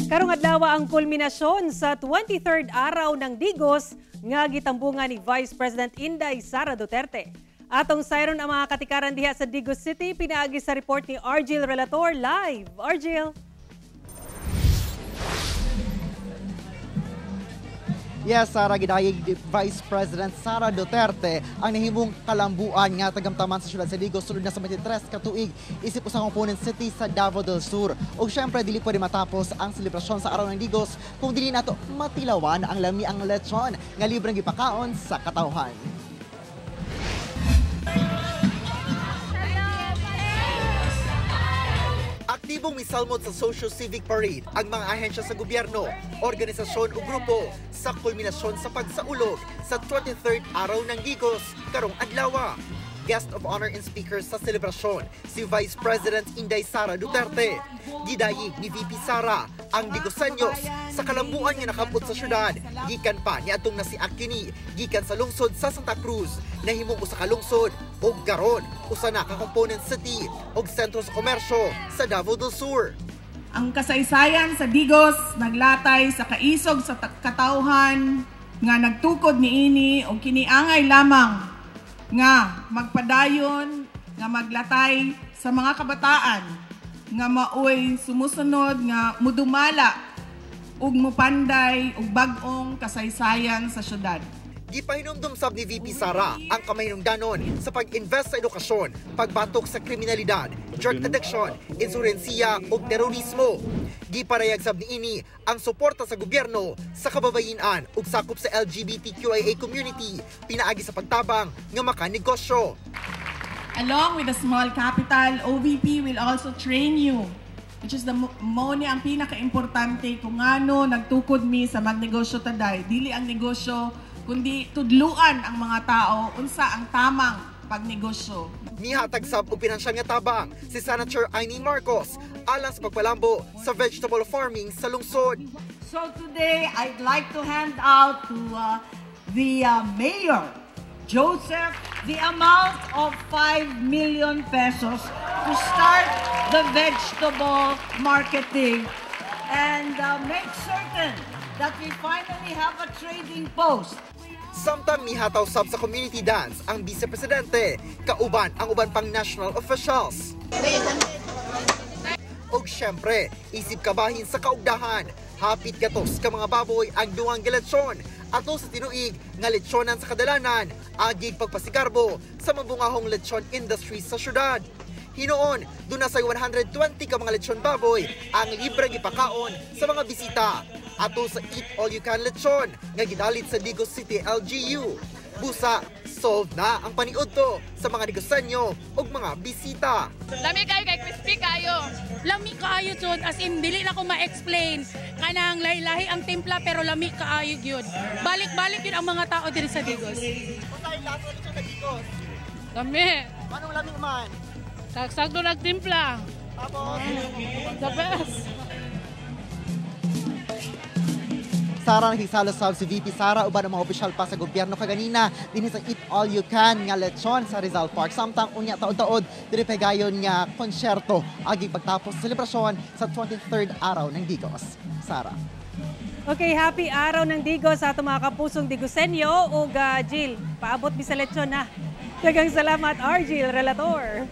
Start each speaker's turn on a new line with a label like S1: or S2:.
S1: Karong adlaw ang kulminasyon sa 23rd araw ng Digos nga gitambungan ni Vice President Inday Sara Duterte. Atong sayron ang mga katikaran diha sa Digos City, pinaagi sa report ni Argil Relator live. Argil.
S2: Yes, Sara, gidayeg Vice President Sara Duterte ang nahimong kalambuan nga tagamtaman sa syudad sa Digos sulod na sa 23 ka tuig isip usang component city sa Davao del Sur. Ug syempre dili pwede matapos ang selebrasyon sa araw ng Digos kung dili nato matilawan ang lami ang lechon nga libreng gipakaon sa katawhan. Aktibong misalmod sa socio-civic parade ang mga ahensya sa gobyerno, organisasyon o grupo sa kulminasyon sa pagsaulog sa 23rd araw ng Digos karong adlaw. Guest of honor and speaker sa selebrasyon si Vice President Inday Sara Duterte. Gidayeg ni VP Sara ang Digosenyos sa kalambuan nga nakabot sa syudad gikan pa niadtong nasiak kini gikan sa lungsod sa Santa Cruz nahimong usa ka lungsod ug karon usa na ka component city ug sentro sa komersyo sa Davao del Sur.
S3: Ang kasaysayan sa Digos naglatay sa kaisog sa katawhan nga nagtukod niini og kiniangay lamang nga magpadayon nga maglatay sa mga kabataan nga maoy sumusunod nga mudumala ug mupanday og bag-ong kasaysayan sa syudad.
S2: Gipahinumdum sab ni VP Sara ang kamahinungdanon sa pag-invest sa edukasyon, pagbatok sa kriminalidad, drug addiction, insurensiya ug terorismo. Giparayag sab niini ang suporta sa gobyerno sa kababayen-an ug sakop sa LGBTQIA community pinaagi sa pagtabang nga makanegosyo.
S3: Along with the small capital, OVP will also train you, which is mo ni ang pinaka-importante kung ano nagtukod mi sa magnegosyo taday. Dili ang negosyo kundi tudluan ang mga tao unsa ang tamang pagnegosyo.
S2: Nihatag sab og pinansyal nga tabang si Senator Amy Marcos alang sa pagpalambo sa vegetable farming sa lungsod.
S4: So today I'd like to hand out to the Mayor Joseph the amount of 5 million pesos to start the vegetable marketing and make certain that we finally have a trading post.
S2: Samtang mihataw sab sa community dance ang Vice Presidente, kauban ang uban pang national officials. Og syempre, isip kabahin sa kaugdahan, hapit gatos ka mga baboy ang duwang galetsyon ato sa tinuig nga letsyonan sa kadalanan, agig pagpasigarbo sa mabungahong lechon industry sa syudad. Hinoon, doon na sa 120 ka mga lechon baboy ang libreng ipakaon sa mga bisita ato sa Eat All You Can Lechon nga gidalit sa Digos City LGU. Busa, solved na ang paniudto sa mga Digosenyo ug mga bisita.
S5: Lami kayo kay crispy kayo. Lami kaayo jud as in dili na ko ma-explain kanang lahi-lahi ang timpla pero lami kaayo gyud. Balik-balik yun ang mga tao diri sa Digos.
S2: Unsay laso lechon sa Digos?
S5: Lami.
S2: Anong lami man?
S5: Sagsagdo nagtimpla.
S2: Tapos,
S5: The best.
S2: Sara, nakisalo sab si VP Sara uban ang mga opisyal pa sa gobyerno kaganina dinhi sa Eat All You Can nga lechon sa Rizal Park. Samtang unya taod-taod diri pagayon nga konsyerto agi pagtapos sa selebrasyon sa 23rd araw ng Digos. Sara.
S1: Okay, happy araw ng Digos sa ato mga kapusong Digosenyo ug Jill, paabot mi sa lechon na. Daghang salamat Argil Relator.